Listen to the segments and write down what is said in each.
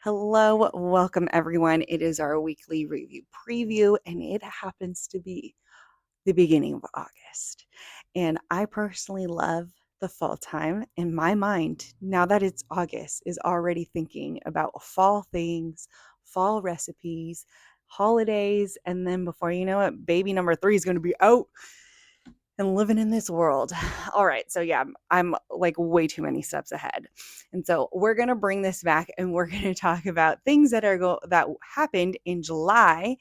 Hello, welcome everyone. It is our weekly review preview, and it happens to be the beginning of August. And I personally love the fall time. In my mind, now that it's August, is already thinking about fall things, fall recipes, holidays, and then before you know it, baby number 3 is going to be out and living in this world. All right. So yeah, I'm like way too many steps ahead. And so we're going to bring this back and we're going to talk about things that that happened in July,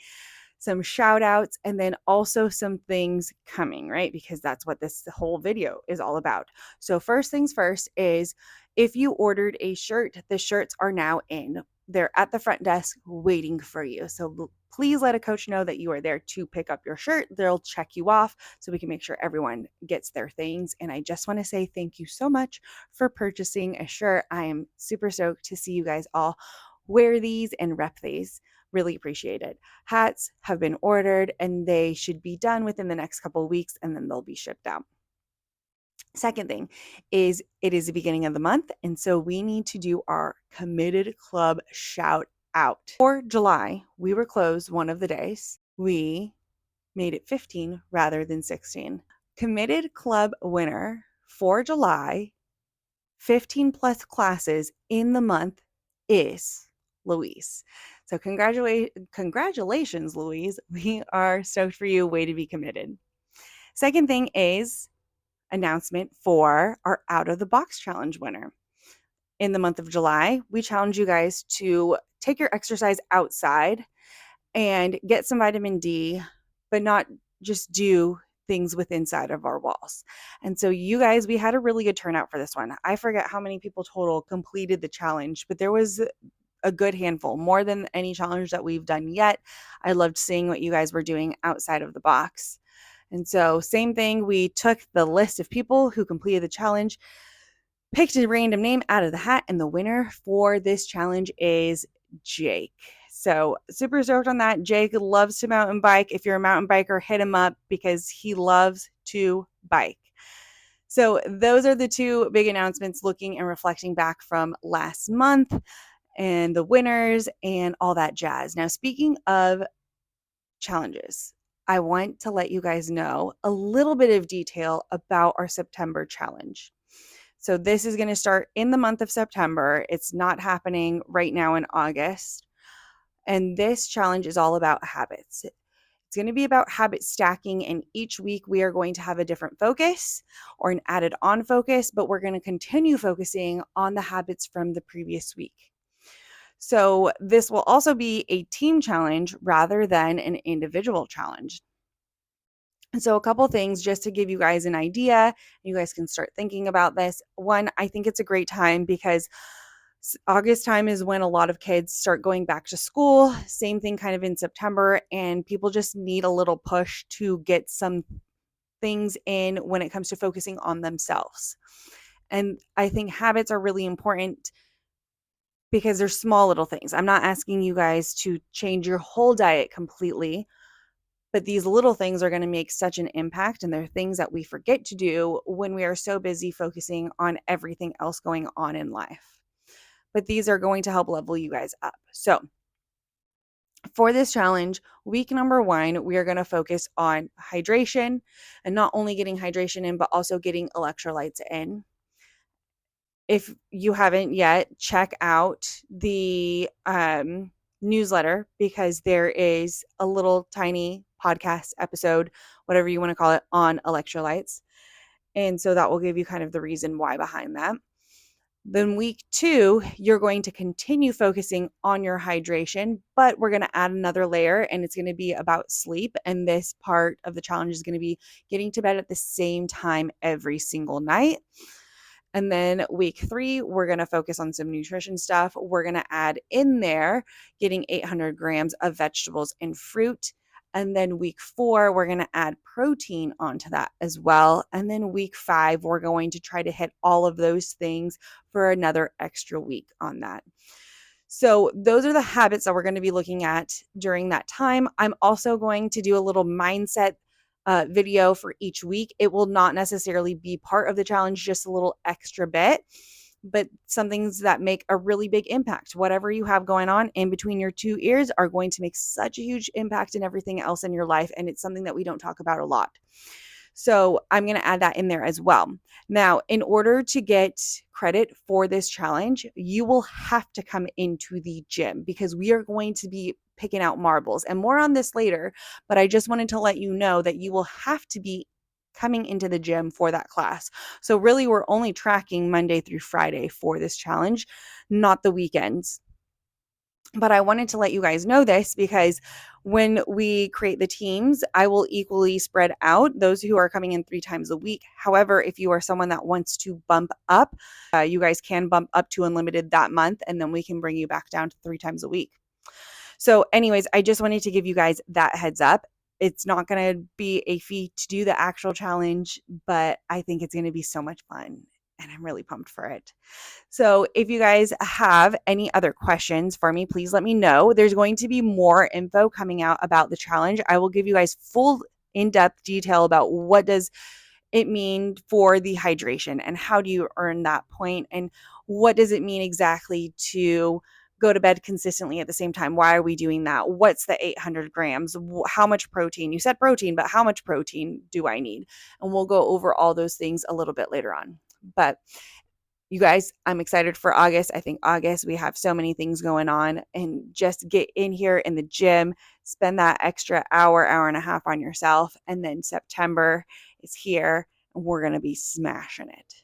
some shout outs, and then also some things coming, right? Because that's what this whole video is all about. So first things first is if you ordered a shirt, the shirts are now in. They're at the front desk waiting for you. So please let a coach know that you are there to pick up your shirt. They'll check you off so we can make sure everyone gets their things. And I just want to say thank you so much for purchasing a shirt. I am super stoked to see you guys all wear these and rep these. Really appreciate it. Hats have been ordered and they should be done within the next couple of weeks and then they'll be shipped out. Second thing is it is the beginning of the month, and so we need to do our committed club shout out. For July, we were closed one of the days. We made it 15 rather than 16. Committed club winner for July, 15 plus classes in the month is Louise. So congratulations, Louise. We are stoked for you. Way to be committed. Second thing is announcement for our Out of the Box Challenge winner. In the month of July, we challenge you guys to take your exercise outside and get some vitamin D, but not just do things with inside of our walls. And so you guys, we had a really good turnout for this one. I forget how many people total completed the challenge, but there was a good handful, more than any challenge that we've done yet. I loved seeing what you guys were doing outside of the box. And so same thing, we took the list of people who completed the challenge, picked a random name out of the hat, and the winner for this challenge is Jake. So super stoked on that. Jake loves to mountain bike. If you're a mountain biker, hit him up because he loves to bike. So those are the two big announcements looking and reflecting back from last month and the winners and all that jazz. Now, speaking of challenges, I want to let you guys know a little bit of detail about our September challenge. So this is going to start in the month of September. It's not happening right now in August. And this challenge is all about habits. It's going to be about habit stacking, and each week we are going to have a different focus or an added on focus, but we're going to continue focusing on the habits from the previous week. So this will also be a team challenge rather than an individual challenge. So a couple things just to give you guys an idea. You guys can start thinking about this. One, I think it's a great time because August time is when a lot of kids start going back to school. Same thing kind of in September, and people just need a little push to get some things in when it comes to focusing on themselves. And I think habits are really important because they're small little things. I'm not asking you guys to change your whole diet completely, but these little things are going to make such an impact, and they're things that we forget to do when we are so busy focusing on everything else going on in life. But these are going to help level you guys up. So for this challenge, week number 1, we are going to focus on hydration, and not only getting hydration in, but also getting electrolytes in. If you haven't yet, check out the newsletter because there is a little tiny podcast episode, whatever you want to call it, on electrolytes. And so that will give you kind of the reason why behind that. Then week 2, you're going to continue focusing on your hydration, but we're going to add another layer, and it's going to be about sleep. And this part of the challenge is going to be getting to bed at the same time every single night. And then week 3, we're going to focus on some nutrition stuff. We're going to add in there getting 800 grams of vegetables and fruit. And then week 4, we're going to add protein onto that as well. And then week 5, we're going to try to hit all of those things for another extra week on that. So those are the habits that we're going to be looking at during that time. I'm also going to do a little mindset video for each week. It will not necessarily be part of the challenge, just a little extra bit. but some things that make a really big impact. Whatever you have going on in between your two ears are going to make such a huge impact in everything else in your life. And it's something that we don't talk about a lot. So I'm going to add that in there as well. Now, in order to get credit for this challenge, you will have to come into the gym because we are going to be picking out marbles, and more on this later. But I just wanted to let you know that you will have to be coming into the gym for that class. So really, we're only tracking Monday through Friday for this challenge, not the weekends. But I wanted to let you guys know this because when we create the teams, I will equally spread out those who are coming in 3 times a week. However, if you are someone that wants to bump up, you guys can bump up to unlimited that month, and then we can bring you back down to 3 times a week. So anyways, I just wanted to give you guys that heads up. It's not going to be a fee to do the actual challenge, but I think it's going to be so much fun, and I'm really pumped for it. So if you guys have any other questions for me, please let me know. There's going to be more info coming out about the challenge. I will give you guys full in-depth detail about what does it mean for the hydration and how do you earn that point and what does it mean exactly to go to bed consistently at the same time. Why are we doing that? What's the 800 grams? How much protein? You said protein, but how much protein do I need? And we'll go over all those things a little bit later on. But you guys, I'm excited for August. I think August, we have so many things going on, and just get in here in the gym, spend that extra hour, hour and a half on yourself. And then September is here and we're going to be smashing it.